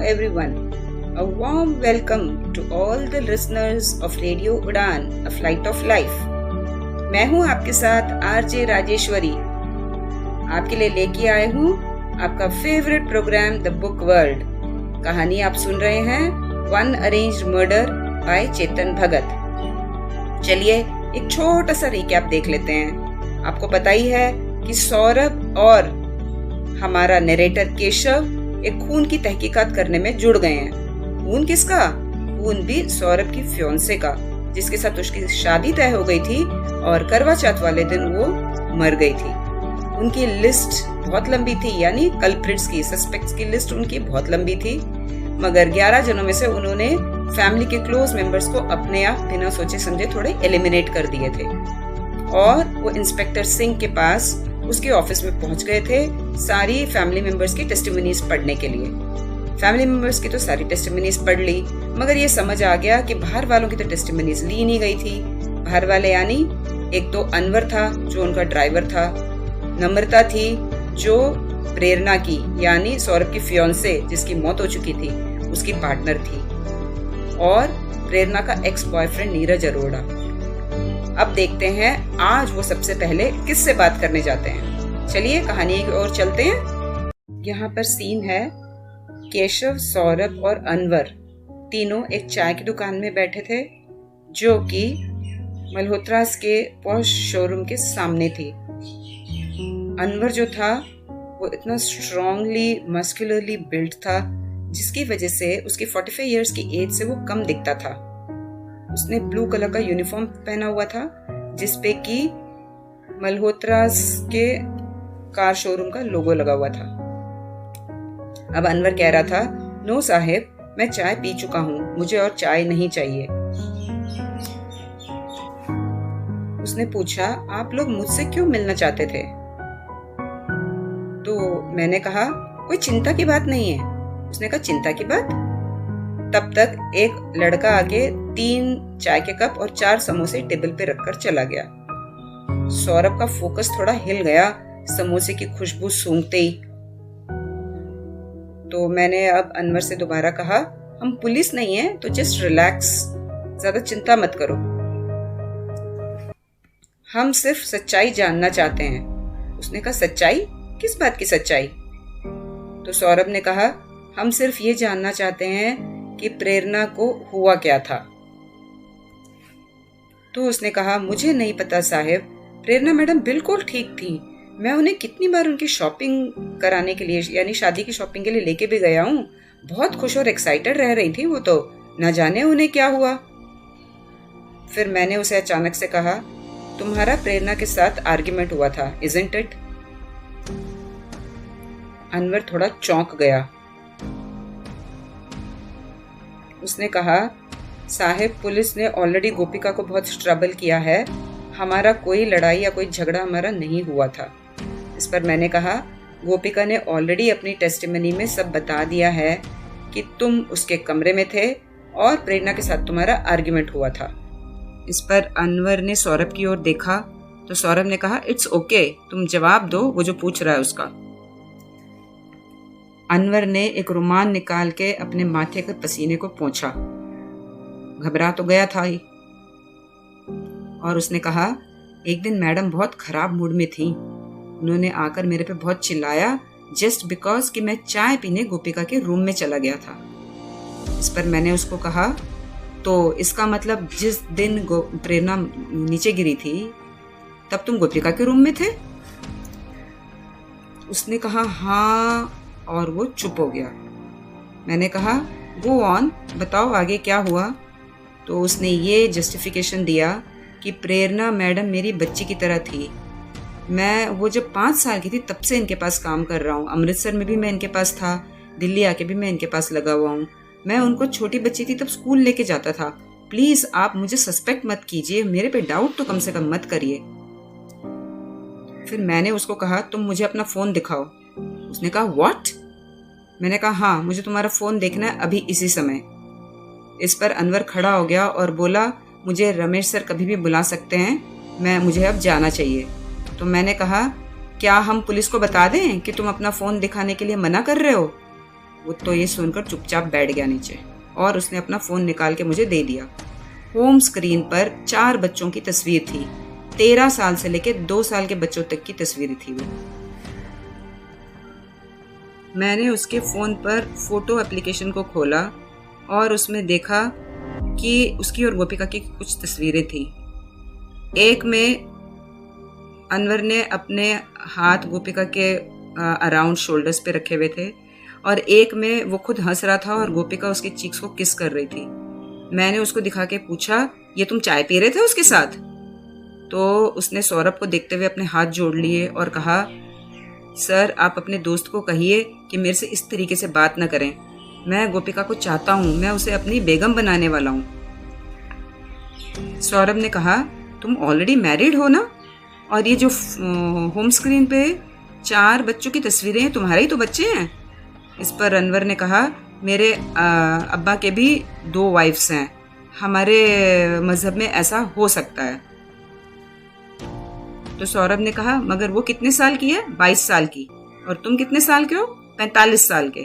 everyone. A warm welcome to all the listeners of Radio Udan, A Flight of Life. मैं हूँ आपके साथ RJ Rajeshwari. आपके लिए लेके आए हूँ आपका favourite programme the book world. कहानी आप सुन रहे हैं one arranged murder by Chetan Bhagat. चलिए एक छोटा सा रिकैप देख लेते हैं. आपको पता ही है कि सौरभ और हमारा नरेटर केशव एक खून की तहकीकात करने में जुड़ गए हैं. खून किसका? खून भी सौरभ की फियोंसे का, जिसके साथ उसकी शादी तय हो गई थी और करवा चौथ वाले दिन वो मर गई थी. उनकी लिस्ट बहुत लंबी थी, यानी कल्प्रिट्स की, सस्पेक्ट्स की लिस्ट उनकी बहुत लंबी थी. मगर 11 जनों में से उन्होंने फैमिली के क्लोज मेंबर्स को अपने आप बिना सोचे समझे थोड़े एलिमिनेट कर दिए थे. और वो इंस्पेक्टर सिंह के पास उसके ऑफिस में पहुंच गए थे सारी फैमिली मेंबर्स की टेस्टिमनीज पढ़ने के लिए. फैमिली मेंबर्स की तो सारी टेस्टिमनीज पढ़ ली, मगर ये समझ आ गया कि बाहर वालों की तो टेस्टिमनीज ली नहीं गई थी. बाहर वाले यानी एक तो अनवर था जो उनका ड्राइवर था, नम्रता थी जो प्रेरणा की यानी सौरभ की फियोंसे जिसकी मौत हो चुकी थी उसकी पार्टनर थी, और प्रेरणा का एक्स बॉयफ्रेंड नीरज अरोड़ा. अब देखते हैं आज वो सबसे पहले किससे बात करने जाते हैं. चलिए कहानी की ओर चलते हैं. यहाँ पर सीन है केशव, सौरभ और अनवर तीनों एक चाय की दुकान में बैठे थे जो कि मल्होत्रास के पॉश शोरूम के सामने थी. अनवर जो था वो इतना स्ट्रांगली मस्कुलरली बिल्ट था जिसकी वजह से उसकी 45 इयर्स की एज से वो कम दिखता था. उसने ब्लू कलर का यूनिफॉर्म पहना हुआ था जिसपे कि मल्होत्रास के कार शोरूम का लोगो लगा हुआ था. अब अनवर कह रहा था, नो साहेब, मैं चाय पी चुका हूँ, मुझे और चाय नहीं चाहिए. उसने पूछा, आप लोग मुझसे क्यों मिलना चाहते थे? तो मैंने कहा, कोई चिंता की बात नहीं है. उसने कहा, चिंता की बात? तब तक एक लड़का आके 3 चाय के कप और 4 समोसे टेबल पे रखकर चला गया. सौरभ का फोकस थोड़ा हिल गया समोसे की खुशबू सूंघते ही. तो मैंने अब अनवर से दोबारा कहा, हम पुलिस नहीं है तो जस्ट रिलैक्स, ज्यादा चिंता मत करो, हम सिर्फ सच्चाई जानना चाहते हैं. उसने कहा, सच्चाई? किस बात की सच्चाई? तो सौरभ ने कहा, हम सिर्फ ये जानना चाहते हैं कि प्रेरणा को हुआ क्या था. तो उसने कहा, मुझे नहीं पता साहब, प्रेरणा मैडम बिल्कुल ठीक थी. मैं उन्हें कितनी बार उनकी शॉपिंग कराने के लिए यानी शादी की शॉपिंग के लिए लेके भी गया हूँ. बहुत खुश और एक्साइटेड रह रही थी वो, तो न जाने उन्हें क्या हुआ. फिर मैंने उसे अचानक से कहा, तुम्हारा प्रेरणा के साथ आर्ग्यूमेंट हुआ था, इजंट इट? अनवर थोड़ा चौंक गया. उसने कहा, साहिब, पुलिस ने ऑलरेडी गोपिका को बहुत ट्रबल किया है, हमारा कोई लड़ाई या कोई झगड़ा हमारा नहीं हुआ था. इस पर मैंने कहा, गोपिका ने ऑलरेडी अपनी टेस्टिमनी में सब बता दिया है कि तुम उसके कमरे में थे और प्रेरणा के साथ तुम्हारा आर्ग्यूमेंट हुआ था. इस पर अनवर ने सौरभ की ओर देखा तो सौरभ ने कहा, इट्स ओके, तुम जवाब दो, वो जो पूछ रहा है उसका. अनवर ने एक रुमाल निकाल के अपने माथे के पसीने को पोंछा. घबरा तो गया था ही. और उसने कहा, एक दिन मैडम बहुत खराब मूड में थी. उन्होंने आकर मेरे पे बहुत चिल्लाया जस्ट बिकॉज कि मैं चाय पीने गोपिका के रूम में चला गया था. इस पर मैंने उसको कहा, तो इसका मतलब जिस दिन प्रेरणा नीचे गिरी थी तब तुम गोपिका के रूम में थे? उसने कहा, हाँ, और वो चुप हो गया. मैंने कहा, गो ऑन, बताओ आगे क्या हुआ. तो उसने ये जस्टिफिकेशन दिया कि प्रेरणा मैडम मेरी बच्ची की तरह थी. मैं वो जब 5 साल की थी तब से इनके पास काम कर रहा हूँ. अमृतसर में भी मैं इनके पास था, दिल्ली आके भी मैं इनके पास लगा हुआ हूँ. मैं उनको छोटी बच्ची थी तब स्कूल लेके जाता था. प्लीज आप मुझे सस्पेक्ट मत कीजिए, मेरे पे डाउट तो कम से कम मत करिए. फिर मैंने उसको कहा, तुम मुझे अपना फोन दिखाओ. उसने कहा, व्हाट? मैंने कहा, हाँ, मुझे तुम्हारा फोन देखना है अभी इसी समय. इस पर अनवर खड़ा हो गया और बोला, मुझे रमेश सर कभी भी बुला सकते हैं, मुझे अब जाना चाहिए. तो मैंने कहा, क्या हम पुलिस को बता दें कि तुम अपना फोन दिखाने के लिए मना कर रहे हो? वो तो ये सुनकर चुपचाप बैठ गया नीचे और उसने अपना फ़ोन निकाल के मुझे दे दिया। होम स्क्रीन पर 4 बच्चों की तस्वीर थी। 13 साल से लेकर 2 साल के बच्चों तक की तस्वीरें थी वो। मैंने उसके फ़ोन पर फ़ोटो एप्लीकेशन को खोला और उसमें देखा कि उसकी और गोपिका की कुछ तस्वीरें थी। एक में अनवर ने अपने हाथ गोपिका के अराउंड शोल्डर्स पे रखे हुए थे और एक में वो खुद हंस रहा था और गोपिका उसके चीक्स को किस कर रही थी। मैंने उसको दिखा के पूछा, ये तुम चाय पी रहे थे उसके साथ? तो उसने सौरभ को देखते हुए अपने हाथ जोड़ लिए और कहा, सर आप अपने दोस्त को कहिए कि मेरे से इस तरीके से बात न करें। मैं गोपिका को चाहता हूँ, मैं उसे अपनी बेगम बनाने वाला हूँ। सौरभ ने कहा, तुम ऑलरेडी मैरिड हो ना, और ये जो होम स्क्रीन पे 4 बच्चों की तस्वीरें हैं, तुम्हारे ही तो बच्चे हैं। इस पर अनवर ने कहा, मेरे अब्बा के भी 2 वाइफ्स हैं, हमारे मजहब में ऐसा हो सकता है। तो सौरभ ने कहा, मगर वो कितने साल की है? 22 साल की। और तुम कितने साल के हो? 45 साल के।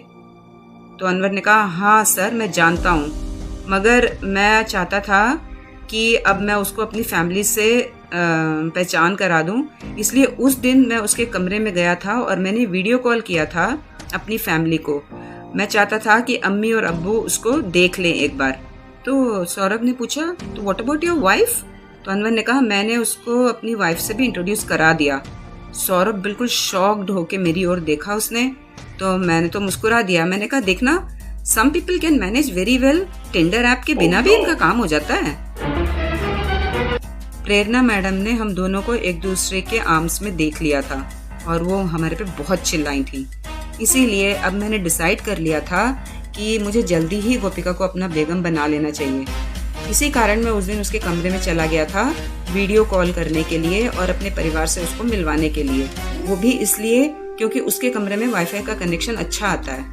तो अनवर ने कहा, हाँ सर मैं जानता हूँ, मगर मैं चाहता था कि अब मैं उसको अपनी फैमिली से पहचान करा दूं, इसलिए उस दिन मैं उसके कमरे में गया था और मैंने वीडियो कॉल किया था अपनी फैमिली को। मैं चाहता था कि अम्मी और अब्बू उसको देख लें एक बार। तो सौरभ ने पूछा, तो व्हाट अबाउट योर वाइफ? तो अनवर ने कहा, मैंने उसको अपनी वाइफ से भी इंट्रोड्यूस करा दिया। सौरभ बिल्कुल शॉक्ड होके मेरी ओर देखा उसने, तो मैंने तो मुस्कुरा दिया। मैंने कहा, देखना, some people can manage very well, Tinder app के बिना भी इनका काम हो जाता है। प्रेरणा मैडम ने हम दोनों को एक दूसरे के आर्म्स में देख लिया था और वो हमारे पे बहुत चिल्लाई थी। इसीलिए अब मैंने डिसाइड कर लिया था कि मुझे जल्दी ही गोपिका को अपना बेगम बना लेना चाहिए। इसी कारण मैं उस दिन उसके कमरे में चला गया था वीडियो कॉल करने के लिए और अपने परिवार से उसको मिलवाने के लिए। वो भी इसलिए क्योंकि उसके कमरे में वाईफाई का कनेक्शन अच्छा आता है।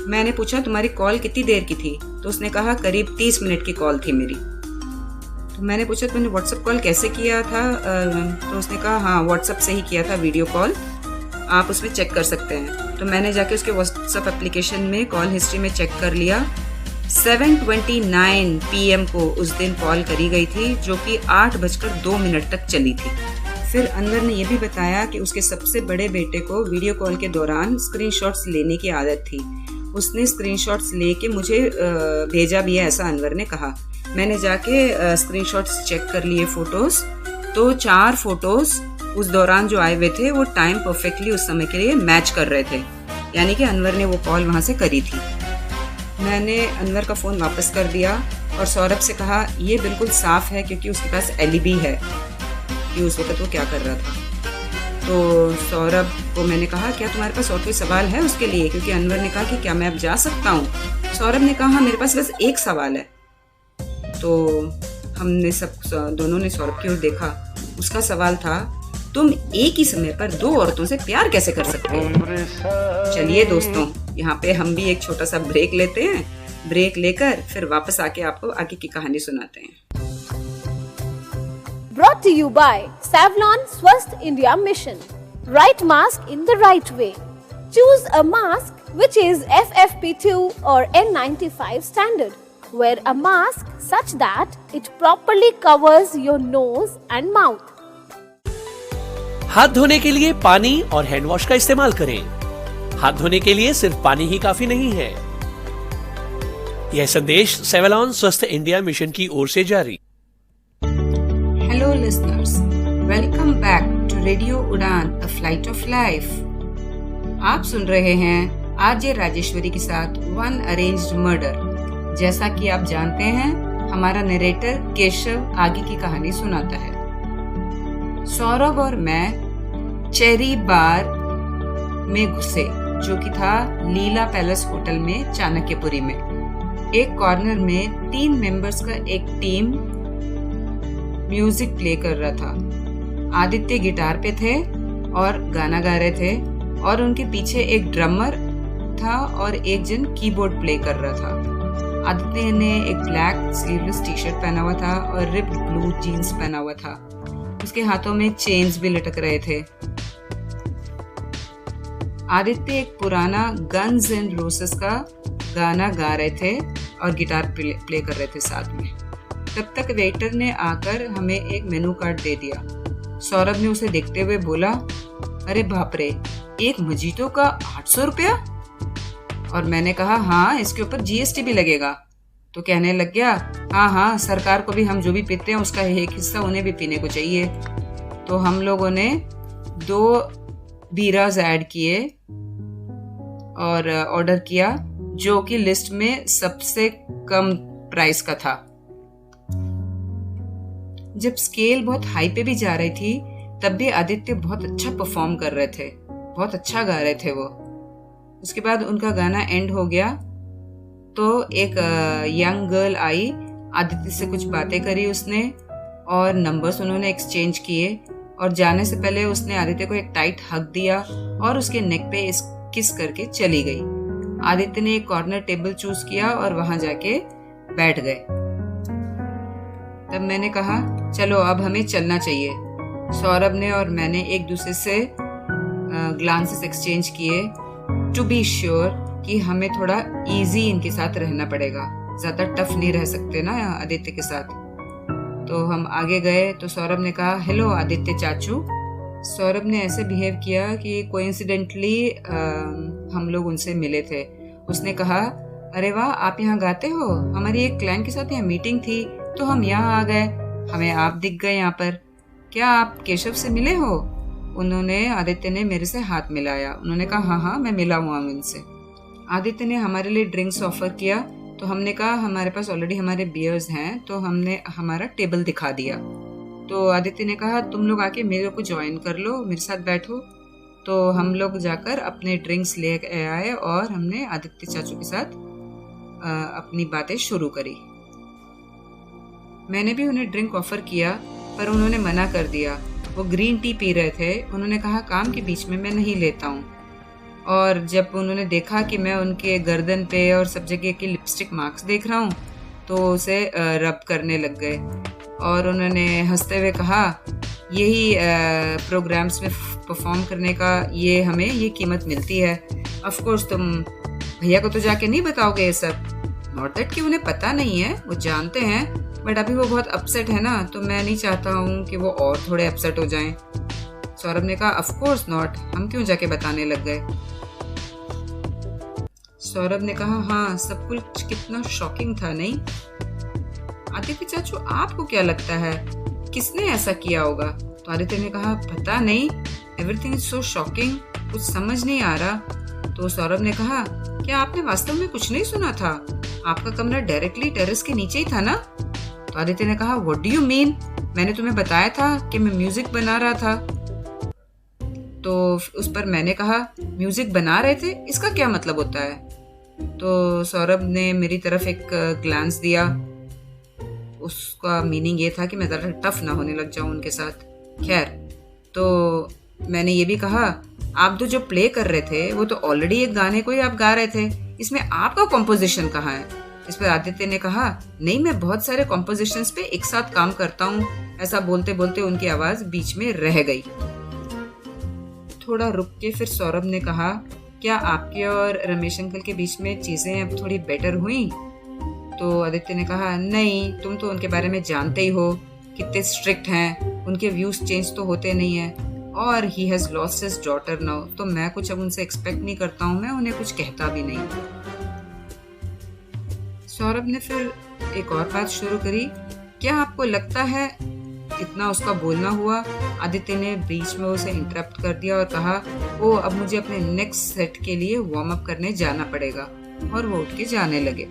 मैंने पूछा, तुम्हारी कॉल कितनी देर की थी? तो उसने कहा, करीब 30 मिनट की कॉल थी मेरी। तो मैंने पूछा, तुमने व्हाट्सएप कॉल कैसे किया था? तो उसने कहा, हाँ व्हाट्सएप से ही किया था वीडियो कॉल, आप उसमें चेक कर सकते हैं। तो मैंने जाके उसके व्हाट्सएप एप्लीकेशन में कॉल हिस्ट्री में चेक कर लिया। 7:29 PM को उस दिन कॉल करी गई थी, जो कि 8:02 तक चली थी। फिर अनवर ने यह भी बताया कि उसके सबसे बड़े बेटे को वीडियो कॉल के दौरान स्क्रीनशॉट्स लेने की आदत थी। उसने स्क्रीनशॉट्स लेके मुझे भेजा भी है, ऐसा अनवर ने कहा। मैंने जाके स्क्रीनशॉट्स चेक कर लिए फोटोज, तो 4 फोटोज उस दौरान जो आए हुए थे वो टाइम परफेक्टली उस समय के लिए मैच कर रहे थे, यानी कि अनवर ने वो कॉल वहां से करी थी। मैंने अनवर का फ़ोन वापस कर दिया और सौरभ से कहा, ये बिल्कुल साफ है क्योंकि उसके पास एलिबी है कि उस वक्त वो क्या कर रहा था। तो सौरभ को मैंने कहा, क्या तुम्हारे पास और कोई सवाल है उसके लिए? क्योंकि अनवर ने कहा कि क्या मैं अब जा सकता हूँ? सौरभ ने कहा, हाँ मेरे पास बस एक सवाल है। तो हमने दोनों ने सौरभ की ओर देखा। उसका सवाल था, तुम एक ही समय पर 2 औरतों से प्यार कैसे कर सकते हो? चलिए दोस्तों, यहाँ पे हम भी एक छोटा सा ब्रेक लेते हैं। ब्रेक लेकर फिर वापस आके आपको आगे की कहानी सुनाते हैं। Brought to you by Savlon Swasth India Mission. Right mask in the right way. Choose a mask which is FFP2 or N95 standard. Wear a mask such that it properly covers your nose and mouth. हाथ धोने के लिए पानी और hand wash का इस्तेमाल करें। हाथ धोने के लिए सिर्फ पानी ही काफी नहीं है। यह संदेश सेवलॉन स्वस्थ इंडिया मिशन की ओर से जारी। Hello listeners, welcome back to radio Udaan, a flight of life. आप सुन रहे हैं आरजे राजेश्वरी के साथ वन अरेंज्ड मर्डर। जैसा कि आप जानते हैं, हमारा नरेटर केशव आगे की कहानी सुनाता है। सौरभ और मैं चेरी बार में घुसे, जो कि था लीला पैलेस होटल में चाणक्यपुरी में। एक कॉर्नर में 3 मेंबर्स का एक टीम म्यूजिक प्ले कर रहा था। आदित्य गिटार पे थे और गाना गा रहे थे और उनके पीछे एक ड्रमर था और एक जन कीबोर्ड प्ले कर रहा था। आदित्य ने एक ब्लैक स्लीवलेस टी-शर्ट पहना हुआ था और रिप्ड ब्लू जीन्स पहना हुआ था। उसके हाथों में चेन्स भी लटक रहे थे। आदित्य एक पुराना गन्स एंड रोसेस का गाना गा रहे थे और गिटार प्ले कर रहे थे साथ में। तब तक वेटर ने आकर हमें एक मेनू कार्ड दे दिया। सौरभ ने उसे देखते हुए बोला, अरे बाप रे, एक मजीटो का 800 रुपया? और मैंने कहा, हाँ, इसके ऊपर जीएसटी भी लगेगा। तो कहने लग गया, हाँ, सरकार को भी हम जो भी पीते हैं उसका एक हिस्सा उन्हें भी पीने को चाहिए। तो हम लोगों ने 2 बीराज ऐड किए और ऑर्डर किया, जो कि लिस्ट में सबसे कम प्राइस का था। जब स्केल बहुत हाई पे भी जा रही थी तब भी आदित्य बहुत अच्छा परफॉर्म कर रहे थे, बहुत अच्छा गा रहे थे वो। उसके बाद उनका गाना एंड हो गया तो एक यंग गर्ल आई, आदित्य से कुछ बातें करी उसने और नंबर्स उन्होंने एक्सचेंज किए और जाने से पहले उसने आदित्य को एक टाइट हग दिया और उसके नेक पे किस करके चली गई। आदित्य ने एक कॉर्नर टेबल चूज किया और वहां जाके बैठ गए। तब मैंने कहा, चलो अब हमें चलना चाहिए। सौरभ ने और मैंने एक दूसरे से ग्लांसेस एक्सचेंज किए टू बी श्योर कि हमें थोड़ा इजी इनके साथ रहना पड़ेगा, ज्यादा टफ नहीं रह सकते ना आदित्य के साथ। तो हम आगे गए तो सौरभ ने कहा, हेलो आदित्य चाचू। सौरभ ने ऐसे बिहेव किया कि कोइंसिडेंटली हम लोग उनसे मिले थे। उसने कहा, अरे वाह, आप यहाँ गाते हो? हमारी एक क्लाइंट के साथ यहाँ मीटिंग थी तो हम यहाँ आ गए, हमें आप दिख गए यहाँ पर। क्या आप केशव से मिले हो? आदित्य ने मेरे से हाथ मिलाया। उन्होंने कहा, हाँ, मैं मिला हुआ हूँ इनसे। आदित्य ने हमारे लिए ड्रिंक्स ऑफर किया तो हमने कहा, हमारे पास ऑलरेडी हमारे बियर्स हैं। तो हमने हमारा टेबल दिखा दिया। तो आदित्य ने कहा, तुम लोग आके मेरे को ज्वाइन कर लो, मेरे साथ बैठो। तो हम लोग जाकर अपने ड्रिंक्स ले आए और हमने आदित्य चाचू के साथ अपनी बातें शुरू करी। मैंने भी उन्हें ड्रिंक ऑफर किया पर उन्होंने मना कर दिया। वो ग्रीन टी पी रहे थे। उन्होंने कहा, काम के बीच में मैं नहीं लेता हूँ। और जब उन्होंने देखा कि मैं उनके गर्दन पे और सब जगह के लिपस्टिक मार्क्स देख रहा हूँ तो उसे रब करने लग गए और उन्होंने हंसते हुए कहा, यही प्रोग्राम्स में परफॉर्म करने का हमें ये कीमत मिलती है। ऑफ कोर्स तुम भैया को तो जाके नहीं बताओगे ये सब। नॉट दैट कि उन्हें पता नहीं है, वो जानते हैं, बट अभी वो बहुत अपसेट है ना, तो मैं नहीं चाहता हूँ कि वो और थोड़े अपसेट हो जाएं। सौरभ ने कहा, ऑफ कोर्स नॉट, हम क्यों जाके बताने लग गए। सौरभ ने कहा, हाँ, सब कुछ कितना शॉकिंग था, नहीं? आदित्य चाचू, आपको क्या लगता है किसने ऐसा किया होगा? तो आदित्य ने कहा, पता नहीं, एवरीथिंग इज सो शॉकिंग, कुछ समझ नहीं आ रहा। तो सौरभ ने कहा, क्या आपने वास्तव में कुछ नहीं सुना था? आपका कमरा डायरेक्टली टेरेस के नीचे ही था ना? तो आदित्य ने कहा, व्हाट डू यू मीन? मैंने तुम्हें बताया था कि मैं म्यूजिक बना रहा था। तो उस पर मैंने कहा, म्यूजिक बना रहे थे, इसका क्या मतलब होता है? तो सौरभ ने मेरी तरफ एक ग्लांस दिया। उसका मीनिंग ये था कि मैं ज़्यादा टफ ना होने लग जाऊं उनके साथ। खैर, तो मैंने ये भी कहा, आप तो जो प्ले कर रहे थे वो तो ऑलरेडी एक गाने को ही आप गा रहे थे, इसमें आपका कॉम्पोजिशन कहाँ है? इस पर आदित्य ने कहा, नहीं, मैं बहुत सारे कॉम्पोजिशंस पे एक साथ काम करता हूँ। ऐसा बोलते बोलते उनकी आवाज बीच में रह गई। थोड़ा रुक के फिर सौरभ ने कहा, क्या आपके और रमेश अंकल के बीच में चीजें अब थोड़ी बेटर हुई? तो आदित्य ने कहा, नहीं, तुम तो उनके बारे में जानते ही हो, कितने स्ट्रिक्ट हैं, उनके व्यूज चेंज तो होते नहीं है, और he has lost his daughter now, तो मैं कुछ अब उनसे एक्सपेक्ट नहीं करता हूँ, मैं उन्हें कुछ कहता भी नहीं। सौरभ ने फिर एक और बात शुरू करी, क्या आपको लगता है इतना उसका बोलना हुआ? आदित्य ने बीच में उसे इंटरप्ट कर दिया और कहा, ओ, अब मुझे अपने नेक्स्ट सेट के लिए वार्म अप करने जाना पड़ेगा, और वो उठ के जाने लगे।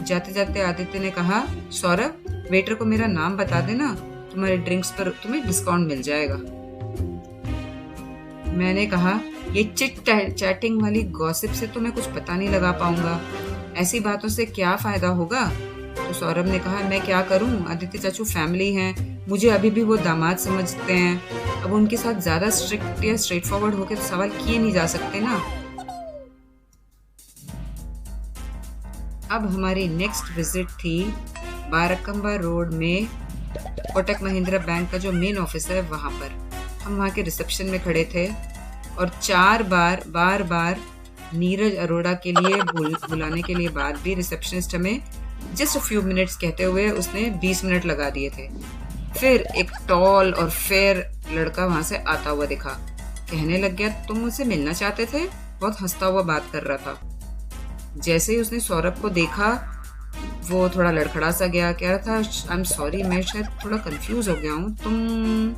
जाते जाते आदित्य ने कहा, सौरभ, वेटर को मेरा नाम बता देना, तुम्हारे ड्रिंक्स पर तुम्हें डिस्काउंट मिल जाएगा। मैंने कहा, ये चिट चैटिंग वाली गॉसिप से तो मैं कुछ पता नहीं लगा पाऊंगा, ऐसी बातों से क्या फायदा होगा? तो सौरभ ने कहा, मैं क्या करूं, आदित्य चाचू फैमिली हैं, मुझे अभी भी वो दामाद समझते हैं, अब उनके साथ ज्यादा स्ट्रिक्ट या स्ट्रेट फॉरवर्ड होकर तो सवाल किए नहीं जा सकते ना। अब हमारी नेक्स्ट विजिट थी बाराकंबा रोड में कोटक महिंद्रा बैंक का जो मेन ऑफिस है वहां पर। हम वहां के रिसेप्शन में खड़े थे और 4 बार नीरज अरोड़ा के लिए बुलाने के लिए बाद भी रिसेप्शनिस्ट हमें जस्ट अ फ्यू मिनट्स कहते हुए उसने 20 मिनट लगा दिए थे। फिर एक टॉल और फेयर लड़का वहां से आता हुआ दिखा। कहने लग गया, तुम मुझसे मिलना चाहते थे? बहुत हंसता हुआ बात कर रहा था। जैसे ही उसने सौरभ को देखा वो थोड़ा लड़खड़ा सा गया। कह रहा था, आई एम सॉरी, मैं शायद थोड़ा कंफ्यूज हो गया हूँ। तुम?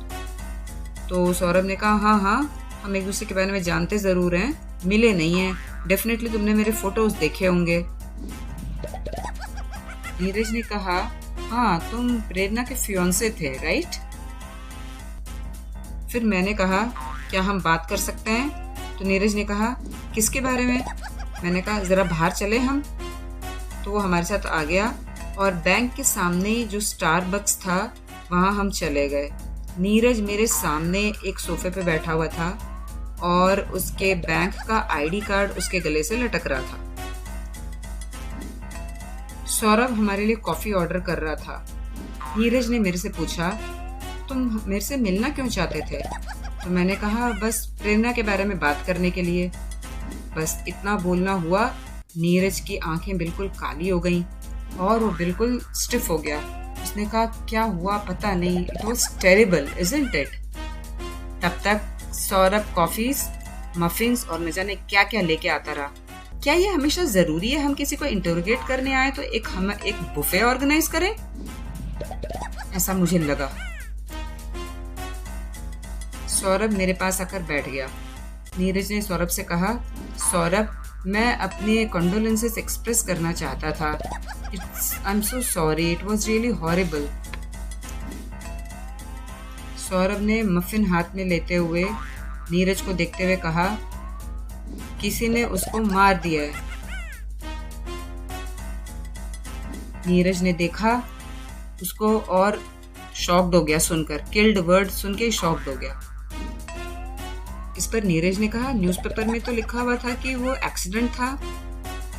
तो सौरभ ने कहा, हाँ, हम एक दूसरे के बारे में जानते जरूर हैं, मिले नहीं हैं। डेफिनेटली तुमने मेरे फोटोज देखे होंगे। नीरज ने कहा, हाँ, तुम प्रेरणा के फियांसे थे, राइट? फिर मैंने कहा, क्या हम बात कर सकते हैं? तो नीरज ने कहा, किसके बारे में? मैंने कहा, जरा बाहर चले हम। तो वो हमारे साथ आ गया और बैंक के सामने जो स्टारबक्स था वहां हम चले गए। नीरज मेरे सामने एक सोफे पे बैठा हुआ था और उसके बैंक का आईडी कार्ड उसके गले से लटक रहा था। सौरभ हमारे लिए कॉफी ऑर्डर कर रहा था। नीरज ने मेरे से पूछा, तुम मेरे से मिलना क्यों चाहते थे? तो मैंने कहा, बस प्रेरणा के बारे में बात करने के लिए। बस इतना बोलना हुआ, नीरज की आंखें बिल्कुल काली हो गईं और वो बिल्कुल स्टिफ हो गया। उसने कहा, क्या हुआ पता नहीं, it was terrible, isn't it? तब तक सौरभ कॉफीज, मफिन्स और न जाने क्या क्या लेके आता रहा। क्या ये हमेशा जरूरी है हम किसी को इंटरोगेट करने आए तो हम एक बुफे ऑर्गेनाइज करें? ऐसा मुझे लगा। सौरभ मेरे पास आकर बैठ गया। नीरज ने सौरभ से कहा, सौरभ, मैं अपने कंडोलेंसेस एक्सप्रेस करना चाहता था। I am so sorry, it was really horrible. Saurabh ने मफिन हाथ में लेते हुए नीरज को देखते हुए कहा, किसी ने उसको मार दिया है। नीरज ने देखा उसको और शॉक्ड हो गया सुनकर, किल्ड वर्ड सुन के शॉक्ड हो गया। इस पर नीरज ने कहा, न्यूज़पेपर में तो लिखा हुआ था कि वो एक्सीडेंट था,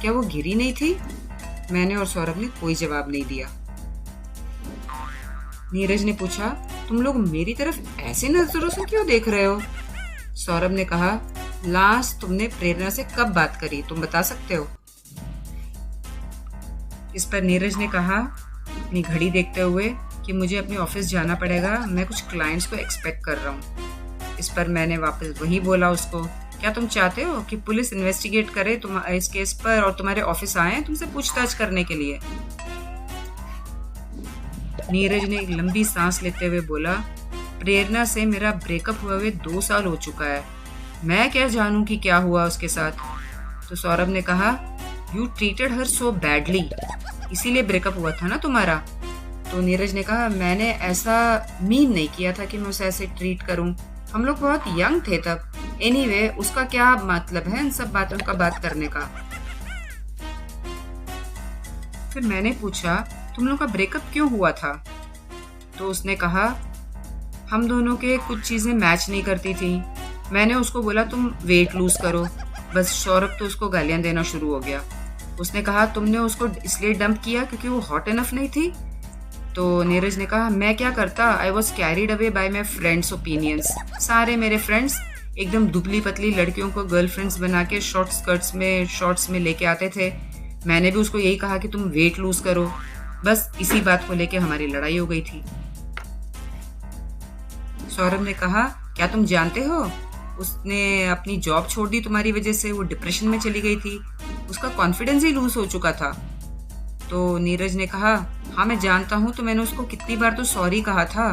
क्या वो गिरी नहीं थी? मैंने और सौरभ ने कोई जवाब नहीं दिया। नीरज ने पूछा, तुम लोग मेरी तरफ ऐसे नजरों से क्यों देख रहे हो? सौरभ ने कहा, लास्ट तुमने प्रेरणा से कब बात करी, तुम बता सकते हो? इस पर नीरज ने कहा अपनी घड़ी देखते हुए कि मुझे अपने ऑफिस जाना पड़ेगा, मैं कुछ क्लाइंट्स को एक्सपेक्ट कर रहा हूँ। इस पर मैंने वापस वही बोला उसको, क्या तुम चाहते हो कि पुलिस इन्वेस्टिगेट करे इस केस पर और तुम्हारे ऑफिस आए तुमसे पूछताछ करने के लिए? नीरज ने एक लंबी सांस लेते हुए बोला, प्रेरणा से मेरा ब्रेकअप हुए 2 साल हो चुका है, मैं क्या जानूं कि क्या हुआ उसके साथ? तो सौरभ ने कहा, you treated her so badly, इसीलिए ब्रेकअप हुआ था ना तुम्हारा? तो नीरज ने कहा, मैंने ऐसा मीन नहीं किया था कि मैं उसे ऐसे ट्रीट करूं, हम लोग बहुत यंग थे तब। एनीवे, उसका क्या मतलब है इन सब बातों का बात करने का? फिर मैंने पूछा, तुम लोग का ब्रेकअप क्यों हुआ था? तो उसने कहा, हम दोनों के कुछ चीजें मैच नहीं करती थी। मैंने उसको बोला तुम वेट लूज करो, बस सौरभ तो उसको गालियां देना शुरू हो गया। उसने कहा, तुमने उसको इसलिए डंप किया क्योंकि वो हॉट इनफ नहीं थी? तो नीरज ने कहा, मैं क्या करता, I was carried away by my friends opinions. सारे मेरे फ्रेंड्स एकदम दुबली पतली लड़कियों को गर्लफ्रेंड्स बना के शॉर्ट्स में लेके आते थे। मैंने भी उसको यही कहा कि तुम वेट लूज करो, बस इसी बात को लेके हमारी लड़ाई हो गई थी। सौरभ ने कहा, क्या तुम जानते हो उसने अपनी जॉब छोड़ दी तुम्हारी वजह से, वो डिप्रेशन में चली गई थी, उसका कॉन्फिडेंस ही लूज हो चुका था। तो नीरज ने कहा, हाँ मैं जानता हूँ, तो मैंने उसको कितनी बार तो सॉरी कहा था।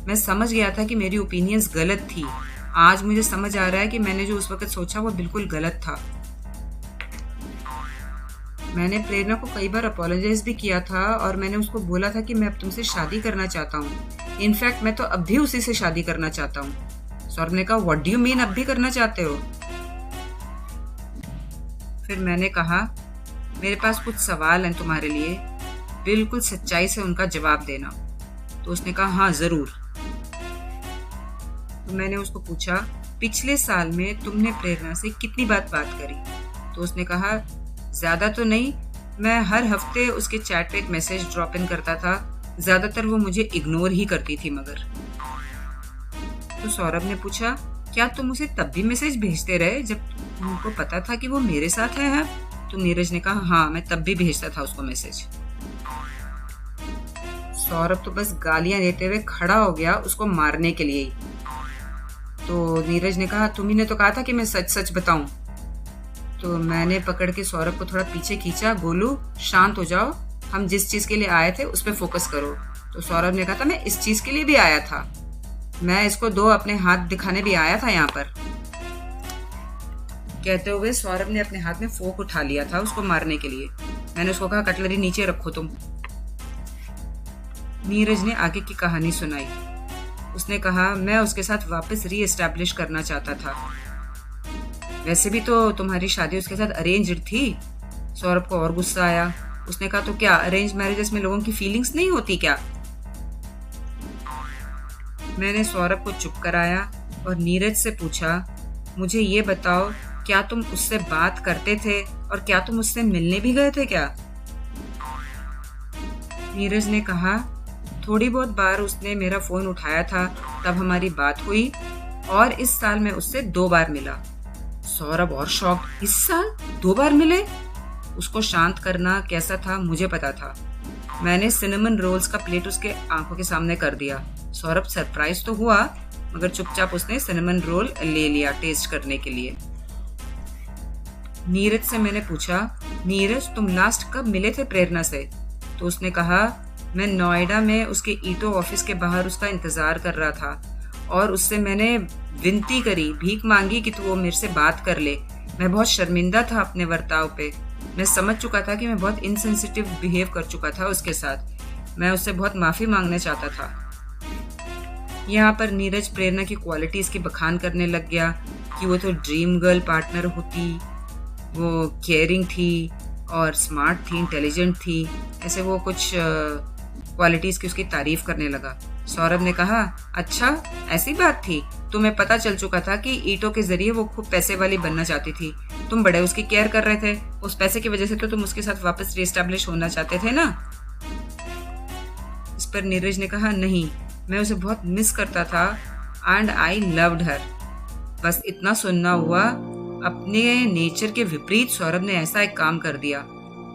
मैं समझ गया था कि मेरी ओपिनियंस गलत थी। आज मुझे समझ आ रहा है कि मैंने जो उस वक्त सोचा वो बिल्कुल गलत था। मैंने प्रेरणा को कई बार अपोलोजाइज भी किया था और मैंने उसको बोला था कि मैं अब तुमसे शादी करना चाहता हूँ। इनफैक्ट मैं तो अब भी उसी से शादी करना चाहता हूँ। सौरभ ने कहा, व्हाट डू यू मीन अब भी करना चाहते हो? फिर मैंने कहा, मेरे पास कुछ सवाल हैं तुम्हारे लिए, बिल्कुल सच्चाई से उनका जवाब देना। तो उसने कहा, हाँ जरूर। तो मैंने उसको पूछा, पिछले साल में तुमने प्रेरणा से कितनी बात करी? तो उसने कहा, ज्यादा तो नहीं, मैं हर हफ्ते उसके चैट पे एक मैसेज ड्रॉप इन करता था, ज्यादातर वो मुझे इग्नोर ही करती थी। मगर तो सौरभ ने पूछा, क्या तुम उसे तब भी मैसेज भेजते रहे जब तुमको पता था कि वो मेरे साथ है? तो नीरज ने कहा, हाँ, मैं तब भी भेजता था उसको मैसेज। सौरभ तो बस गालियां देते हुए खड़ा हो गया उसको मारने के लिए। तो नीरज ने कहा, तुम्ही ने तो कहा था कि मैं सच सच बताऊं। तो मैंने पकड़ के सौरभ को थोड़ा पीछे खींचा, गोलू शांत हो जाओ, हम जिस चीज के लिए आए थे उस पर फोकस करो। तो सौरभ ने कहा था, मैं इस चीज के लिए भी आया था, मैं इसको 2 अपने हाथ दिखाने भी आया था यहाँ पर। कहते हुए सौरभ ने अपने हाथ में फोक उठा लिया था उसको मारने के लिए। मैंने उसको कहा, कटलरी नीचे रखो तुम। नीरज ने आगे की कहानी सुनाई। उसने कहा, मैं उसके साथ वापस री-एस्टैब्लिश करना चाहता था। वैसे भी तो तुम्हारी शादी उसके साथ अरेंज्ड थी। सौरभ को और गुस्सा आया। उसने कहा, तो क्या अरेंज मैरिजेस में लोगों की फीलिंग्स नहीं होती क्या? मैंने सौरभ को चुप कराया और नीरज से पूछा, मुझे ये बताओ, क्या तुम उससे बात करते थे और क्या तुम उससे मिलने भी गए थे क्या? नीरज ने कहा, थोड़ी बहुत बार उसने मेरा फोन उठाया था, तब हमारी बात हुई, और इस साल मैं उससे 2 बार मिला। सौरभ और शॉक, इस साल 2 बार मिले? उसको शांत करना कैसा था मुझे पता था। मैंने सिनेमन रोल्स का प्लेट उसके आंखों के सामने कर दिया। सौरभ सरप्राइज तो हुआ, मगर चुपचाप उसने सिनेमन रोल ले लिया टेस्ट करने के लिए। नीरज से मैंने पूछा, नीरज तुम लास्ट कब मिले थे प्रेरणा से? तो उसने कहा, मैं नोएडा में उसके ईटो ऑफिस के बाहर उसका इंतजार कर रहा था और उससे मैंने विनती करी, भीख मांगी कि तू वो मेरे से बात कर ले। मैं बहुत शर्मिंदा था अपने बर्ताव पे। मैं समझ चुका था कि मैं बहुत इनसेंसिटिव बिहेव कर चुका था उसके साथ। मैं उससे बहुत माफी मांगना चाहता था। यहाँ पर नीरज प्रेरणा की क्वालिटीज की बखान करने लग गया कि वो तो ड्रीम गर्ल पार्टनर होती, वो केयरिंग थी और स्मार्ट थी, इंटेलिजेंट थी, ऐसे वो कुछ क्वालिटीज की उसकी तारीफ करने लगा। सौरभ ने कहा, अच्छा ऐसी बात थी? तुम्हें पता चल चुका था कि ईटो के जरिए वो खूब पैसे वाली बनना चाहती थी। तुम बड़े उसकी केयर कर रहे थे, उस पैसे की वजह से तो तुम उसके साथ वापस रीएस्टैब्लिश होना चाहते थे ना? इस पर नीरज ने कहा, नहीं, मैं उसे बहुत मिस करता था एंड आई लव्ड हर। बस इतना सुनना हुआ। अपने नेचर के विपरीत सौरभ ने ऐसा एक काम कर दिया।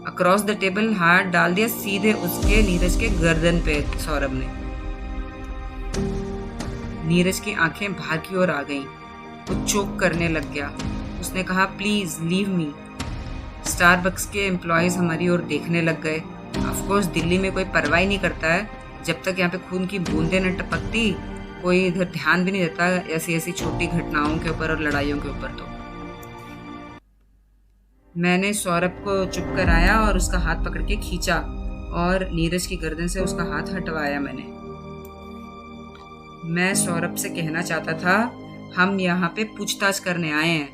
अक्रॉस द टेबल हाथ डाल दिया सीधे उसके नीरज के गर्दन पे सौरभ ने। नीरज की आंखें बाहर की ओर आ गईं। वो चोक करने लग गया। उसने कहा, प्लीज लीव मी। स्टारबक्स के एम्प्लॉयज हमारी ओर देखने लग गए। ऑफ कोर्स दिल्ली में कोई परवाह नहीं करता है, जब तक यहाँ पे खून की बूंदें न टपकती कोई इधर ध्यान भी नहीं देता ऐसी ऐसी छोटी घटनाओं के ऊपर और लड़ाइयों के ऊपर। तो मैंने सौरभ को चुप कराया और उसका हाथ पकड़ के खींचा और नीरज की गर्दन से उसका हाथ हटवाया मैंने। मैं सौरभ से कहना चाहता था, हम यहाँ पे पूछताछ करने आए हैं,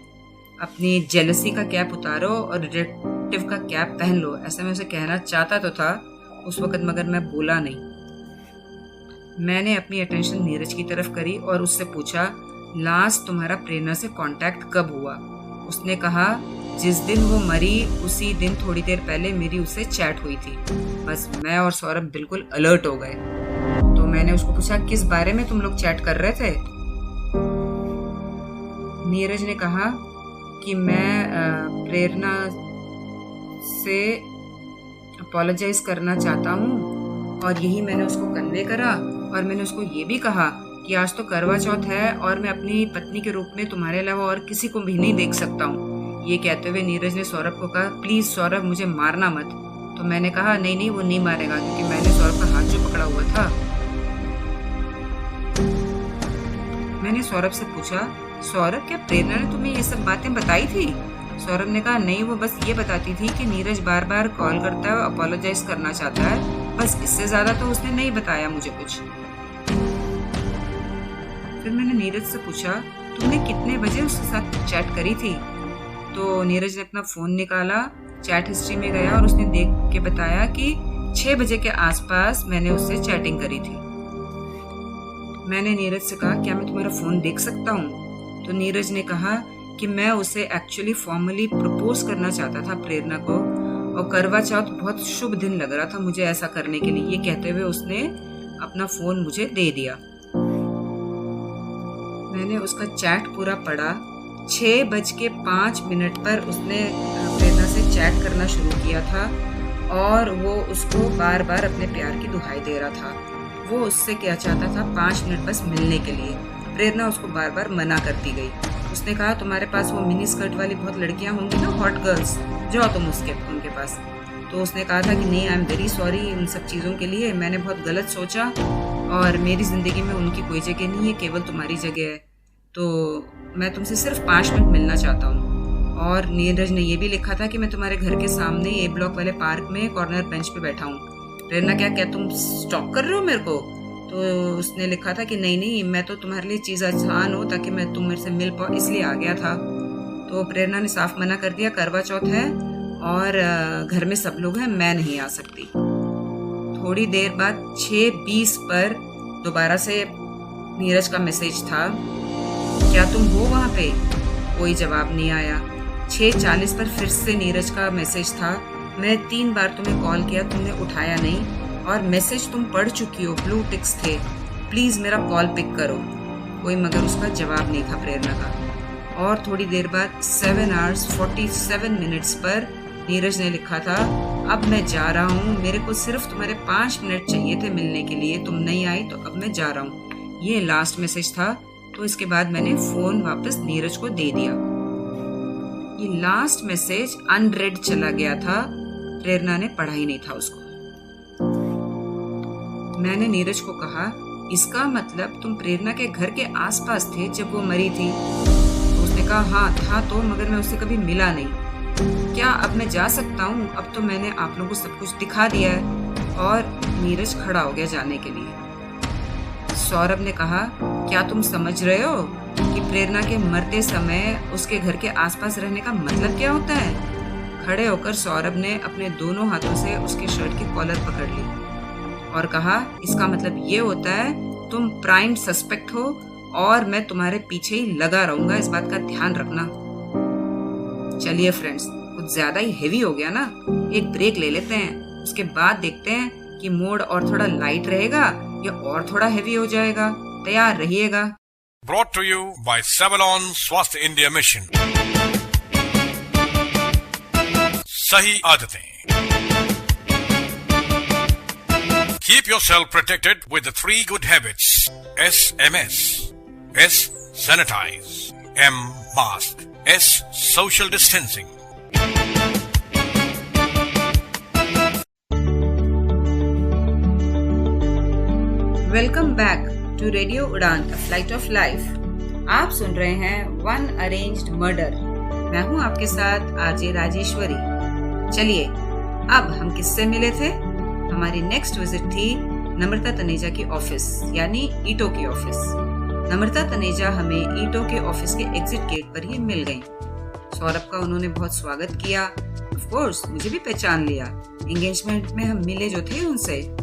अपनी जेलसी का कैप उतारो और डिटेक्टिव का कैप पहन लो। ऐसा मैं उसे कहना चाहता तो था उस वक्त, मगर मैं बोला नहीं। मैंने अपनी अटेंशन नीरज की तरफ करी और उससे पूछा, लास्ट तुम्हारा प्रेरणा से कांटेक्ट कब हुआ? उसने कहा, जिस दिन वो मरी उसी दिन थोड़ी देर पहले मेरी उससे चैट हुई थी। बस मैं और सौरभ बिल्कुल अलर्ट हो गए। तो मैंने उसको पूछा, किस बारे में तुम लोग चैट कर रहे थे? नीरज ने कहा कि मैं प्रेरणा से अपोलोजाइज करना चाहता हूँ और यही मैंने उसको कन्वे करा। और मैंने उसको ये भी कहा कि आज तो करवा चौथ है और मैं अपनी पत्नी के रूप में तुम्हारे अलावा और किसी को भी नहीं देख सकता हूँ। ये कहते हुए नीरज ने सौरभ को कहा, प्लीज सौरभ मुझे मारना मत। तो मैंने कहा, नहीं नहीं, वो नहीं मारेगा, क्योंकि मैंने सौरभ का हाथ जो पकड़ा हुआ था। मैंने सौरभ से पूछा, सौरभ क्या प्रेरणा ने तुम्हें ये सब बातें बताई थी? सौरभ ने कहा, नहीं, वो बस ये बताती थी कि नीरज बार बार कॉल करता है और अपोलोजाइज करना चाहता है, बस इससे ज्यादा तो उसने नहीं बताया मुझे कुछ। फिर मैंने नीरज से पूछा, तुमने कितने बजे उसके साथ चैट करी थी? तो नीरज ने अपना फोन निकाला, चैट हिस्ट्री में गया और उसने देख के बताया कि 6 बजे के आसपास मैंने उससे चैटिंग करी थी। मैंने नीरज से कहा, क्या मैं तुम्हारा फोन देख सकता हूँ? तो नीरज ने कहा कि मैं उसे एक्चुअली फॉर्मली प्रपोज करना चाहता था प्रेरणा को, और करवा चौथ बहुत शुभ दिन लग रहा था मुझे ऐसा करने के लिए। ये कहते हुए उसने अपना फोन मुझे दे दिया। मैंने उसका चैट पूरा पढ़ा। 6:05 पर उसने प्रेरणा से चैट करना शुरू किया था और वो उसको बार बार अपने प्यार की दुहाई दे रहा था। वो उससे क्या चाहता था, 5 मिनट बस मिलने के लिए। प्रेरणा उसको बार बार मना करती गई। उसने कहा तुम्हारे पास वो मिनी स्कर्ट वाली बहुत लड़कियां होंगी ना, हॉट गर्ल्स, जाओ तुम उनके पास। तो उसने कहा था कि नहीं, आई एम वेरी सॉरी इन सब चीज़ों के लिए, मैंने बहुत गलत सोचा और मेरी ज़िंदगी में उनकी कोई जगह नहीं है, केवल तुम्हारी जगह है। तो मैं तुमसे सिर्फ 5 मिनट मिलना चाहता हूँ। और नीरज ने ये भी लिखा था कि मैं तुम्हारे घर के सामने ए ब्लॉक वाले पार्क में कॉर्नर बेंच पे बैठा हूँ। प्रेरणा, क्या तुम स्टॉक कर रहे हो मेरे को? तो उसने लिखा था कि नहीं, मैं तो तुम्हारे लिए चीज़ आसान हो ताकि मैं तुम मेरे से मिल पाओ, इसलिए आ गया था। तो प्रेरणा ने साफ मना कर दिया, करवा चौथ है और घर में सब लोग हैं, मैं नहीं आ सकती। थोड़ी देर बाद 6:20 पर दोबारा से नीरज का मैसेज था, क्या तुम हो वहाँ पे? कोई जवाब नहीं आया। 6:40 पर फिर से नीरज का मैसेज था, मैं 3 बार तुम्हें कॉल किया, तुमने उठाया नहीं और मैसेज तुम पढ़ चुकी हो, ब्लू टिक्स थे, प्लीज मेरा कॉल पिक करो। कोई मगर उसका जवाब नहीं था प्रेरणा का। और थोड़ी देर बाद 7:47 पर नीरज ने लिखा था, अब मैं जा रहा हूँ, मेरे को सिर्फ तुम्हारे 5 मिनट चाहिए थे मिलने के लिए, तुम नहीं आई तो अब मैं जा रहा हूँ। ये लास्ट मैसेज था। तो इसके बाद मैंने फोन वापस नीरज को दे दिया। ये लास्ट मैसेज अनरेड चला गया था, प्रेरणा ने पढ़ा ही नहीं था उसको। मैंने नीरज को कहा, इसका मतलब तुम प्रेरणा के घर के आसपास थे जब वो मरी थी? तो उसने कहा, हाँ था तो, मगर मैं उससे कभी मिला नहीं। क्या अब मैं जा सकता हूँ? अब तो मैंने आप लोगों को सब कुछ दिखा दिया है। और नीरज खड़ा हो गया जाने के लिए। सौरभ ने कहा, क्या तुम समझ रहे हो कि प्रेरणा के मरते समय उसके घर के आसपास रहने का मतलब क्या होता है? खड़े होकर सौरभ ने अपने दोनों हाथों से उसके शर्ट की कॉलर पकड़ ली और कहा, इसका मतलब ये होता है तुम प्राइम सस्पेक्ट हो और मैं तुम्हारे पीछे ही लगा रहूंगा, इस बात का ध्यान रखना। चलिए फ्रेंड्स, कुछ ज्यादा ही हेवी हो गया ना, एक ब्रेक ले लेते हैं, उसके बाद देखते हैं कि मोड और थोड़ा लाइट रहेगा या और थोड़ा हेवी हो जाएगा। तैयार रहिएगा। Brought to you by Savalon स्वास्थ्य इंडिया मिशन। सही आदतें। Keep yourself protected with the 3 good habits. SMS. S. Sanitize. M. Mask. S. Social distancing. Welcome back to radio Udaan, a flight of life. आप सुन रहे हैं वन अरेंज्ड मर्डर। मैं हूं आपके साथ आरजे राजेश्वरी। चलिए, अब हम किससे मिले थे? हमारी नेक्स्ट विजिट थी नम्रता तनेजा की ऑफिस, यानी ईटो की ऑफिस। नम्रता तनेजा हमें ईटो के ऑफिस के एग्जिट गेट पर ही मिल गईं। सौरभ का उन्होंने बहुत स्वागत किया। ऑफ कोर्स मुझे भी पहचान लिया, एंगेजमेंट में हम मिले जो थे उनसे।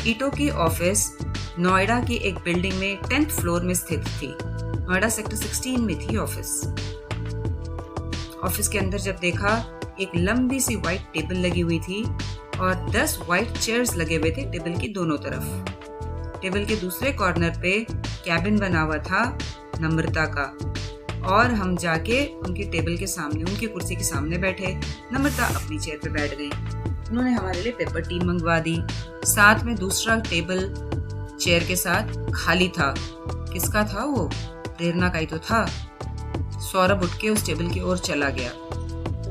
ईटो की ऑफिस नोएडा की एक बिल्डिंग में 10th फ्लोर में स्थित थी। नोएडा सेक्टर 16 में थी ऑफिस। ऑफिस के अंदर जब देखा, एक लंबी सी व्हाइट टेबल लगी हुई थी और 10 व्हाइट चेयर्स लगे हुए थे टेबल की दोनों तरफ। टेबल के दूसरे कॉर्नर पे कैबिन बना हुआ था नम्रता का, और हम जाके उनकी टेबल के सामने, उनकी कुर्सी के सामने बैठे। नम्रता अपनी चेयर पे बैठ गई। उन्होंने हमारे लिए पेपर टी मंगवा दी। साथ में दूसरा टेबल चेयर के साथ खाली था। किसका था वो? प्रेरणा का ही तो था। सौरभ उठ के उस टेबल की ओर चला गया।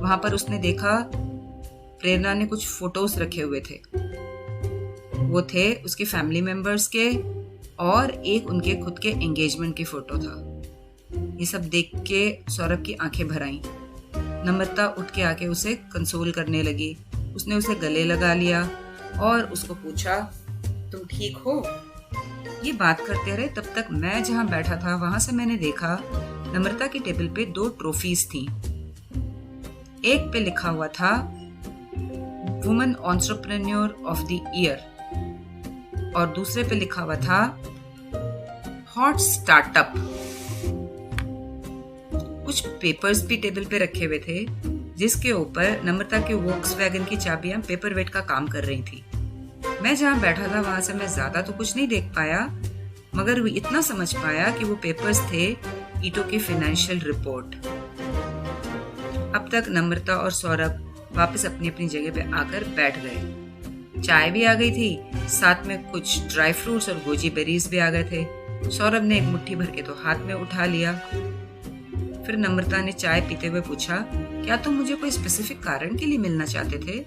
वहां पर उसने देखा प्रेरणा ने कुछ फोटोज रखे हुए थे। वो थे उसके फैमिली मेंबर्स के और एक उनके खुद के एंगेजमेंट की फोटो था। ये सब देख के सौरभ की आंखें भर आईं। नम्रता उठ के आके उसे कंसोल करने लगी। उसने उसे गले लगा लिया और उसको पूछा, तुम ठीक हो? ये बात करते रहे। तब तक मैं जहां बैठा था वहां से मैंने देखा नम्रता की टेबल पे 2 ट्रॉफीज थी। एक पे लिखा हुआ था women entrepreneur of the year और दूसरे पे लिखा हुआ था हॉट स्टार्टअप। कुछ पेपर्स भी टेबल पे रखे हुए थे जिसके ऊपर नम्रता के वोक्सवैगन की चाबियां पेपर वेट का काम कर रही थी। मैं जहां बैठा था वहां से मैं ज्यादा तो कुछ नहीं देख पाया, मगर वो इतना समझ पाया कि वो पेपर्स थे ईटो की फाइनेंशियल रिपोर्ट। अब तक नम्रता और सौरभ वापस अपनी अपनी जगह पे आकर बैठ गए। चाय भी आ गई थी, साथ में कुछ ड्राई फ्रूट्स और गोजी बेरीज भी आ गए थे। सौरभ ने एक मुट्ठी भर के तो हाथ में उठा लिया। फिर नम्रता ने चाय पीते हुए पूछा, क्या तुम मुझे कोई स्पेसिफिक कारण के लिए मिलना चाहते थे?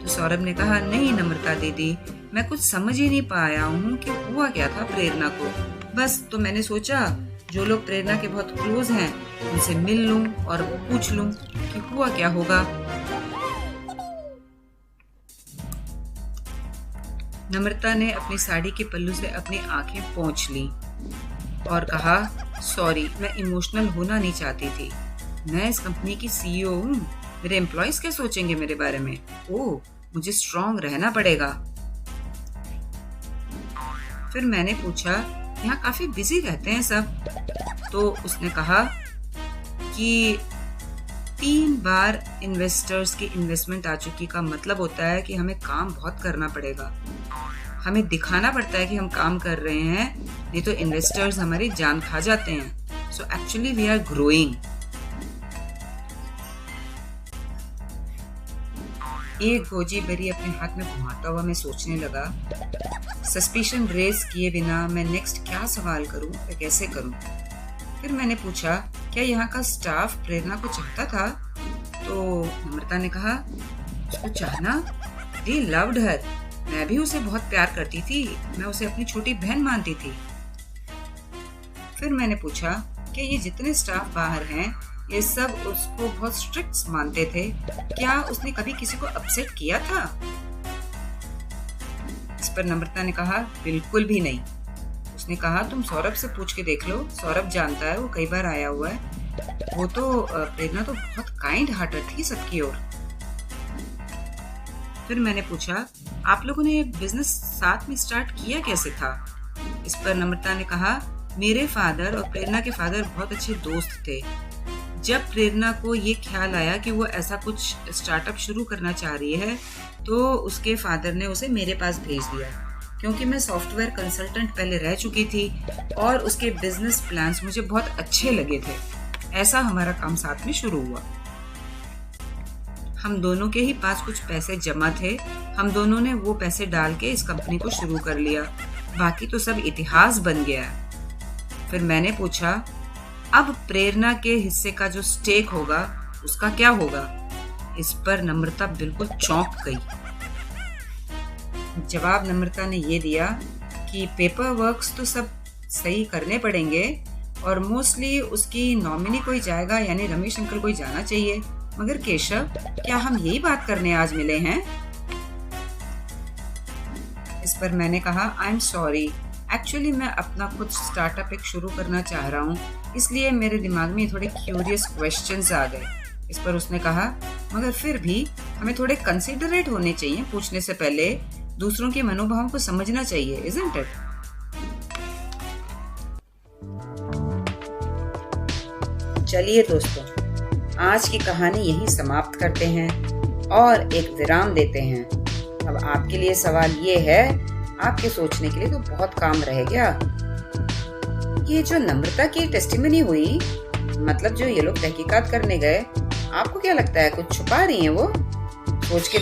तो सौरभ ने कहा, नहीं नम्रता दीदी, मैं कुछ समझ ही नहीं पाया हूँ कि हुआ क्या था प्रेरणा को। बस तो मैंने सोचा जो लोग प्रेरणा के बहुत क्लोज हैं उनसे मिल लूं और पूछ लूं कि हुआ क्या होगा। नम्रता ने अपनी साड़ी के पल्लू से अपनी आंखें पोंछ ली और कहा, सॉरी, मैं इमोशनल होना नहीं चाहती थी। मैं इस कंपनी की सीईओ हूँ, मेरे एम्प्लॉयज क्या सोचेंगे मेरे बारे में? ओह, मुझे स्ट्रांग रहना पड़ेगा। फिर मैंने पूछा, यहाँ काफी बिजी रहते हैं सब? तो उसने कहा कि 3 बार इन्वेस्टर्स की इन्वेस्टमेंट आ चुकी का मतलब होता है कि हमें काम बहुत करना पड़ेगा। हमें दिखाना पड़ता है कि हम काम कर रहे हैं, नहीं तो इन्वेस्टर्स हमारी जान खा जाते हैं। So actually we are growing. एक गोजी बेरी अपने हाथ में घुमाता हुआ मैं सोचने लगा, सस्पिशन रेज किए बिना मैं नेक्स्ट क्या सवाल करूं या कैसे करूं। फिर मैंने पूछा, क्या यहाँ का स्टाफ प्रेरणा को चाहता था? तो नम्रता ने कहा, उसको चाहना? They loved her. मैं भी उसे बहुत प्यार करती थी, मैं उसे अपनी छोटी बहन मानती थी। फिर मैंने पूछा, क्या ये जितने स्टाफ बाहर हैं ये सब उसको बहुत स्ट्रिक्ट मानते थे? क्या उसने कभी किसी को अपसेट किया था? इस पर नम्रता ने कहा, बिल्कुल भी नहीं। उसने कहा, तुम सौरभ से पूछ के देख लो, सौरभ जानता है, वो कई बार आया हुआ है। वो तो प्रेरणा तो बहुत काइंड हार्टेड थी सबकी ओर। फिर मैंने पूछा, आप लोगों ने बिजनेस साथ में स्टार्ट किया कैसे था? इस पर नम्रता ने कहा, मेरे फादर और प्रेरणा के फादर बहुत अच्छे दोस्त थे। जब प्रेरणा को ये ख्याल आया कि वो ऐसा कुछ स्टार्टअप शुरू करना चाह रही है, तो उसके फादर ने उसे मेरे पास भेज दिया, क्योंकि मैं सॉफ्टवेयर कंसल्टेंट पहले रह चुकी थी और उसके बिजनेस प्लान्स मुझे बहुत अच्छे लगे थे। ऐसा हमारा काम साथ में शुरू हुआ। हम दोनों के ही पास कुछ पैसे जमा थे, हम दोनों ने वो पैसे डाल के इस कंपनी को शुरू कर लिया। बाकी तो सब इतिहास बन गया। फिर मैंने पूछा, अब प्रेरणा के हिस्से का जो स्टेक होगा उसका क्या होगा? इस पर नम्रता बिल्कुल चौंक गई। जवाब नम्रता ने ये दिया कि पेपर वर्क्स तो सब सही करने पड़ेंगे और मोस्टली उसकी नॉमिनी कोई जाएगा, यानी रमेश अंकल कोई जाना चाहिए। मगर केशव, क्या हम यही बात करने आज मिले हैं? इस पर मैंने कहा, आई एम सॉरी, एक्चुअली मैं अपना खुद स्टार्टअप एक शुरू करना चाह रहा हूँ, इसलिए मेरे दिमाग में थोड़े क्यूरियस क्वेश्चंस आ गए। इस पर उसने कहा, मगर फिर भी हमें थोड़े कंसिडरेट होने चाहिए, पूछने से पहले दूसरों के मनोभाव को समझना चाहिए, इज़न्ट इट? चलिए दोस्तों, आज की कहानी यही समाप्त करते हैं और एक विराम देते हैं। अब आपके लिए सवाल ये है, आपके सोचने के लिए तो बहुत काम रह गया। ये जो नम्रता की टेस्टिमनी हुई, मतलब जो ये लोग तहकीकात करने गए, आपको क्या लगता है कुछ छुपा रही हैं वो? सोच के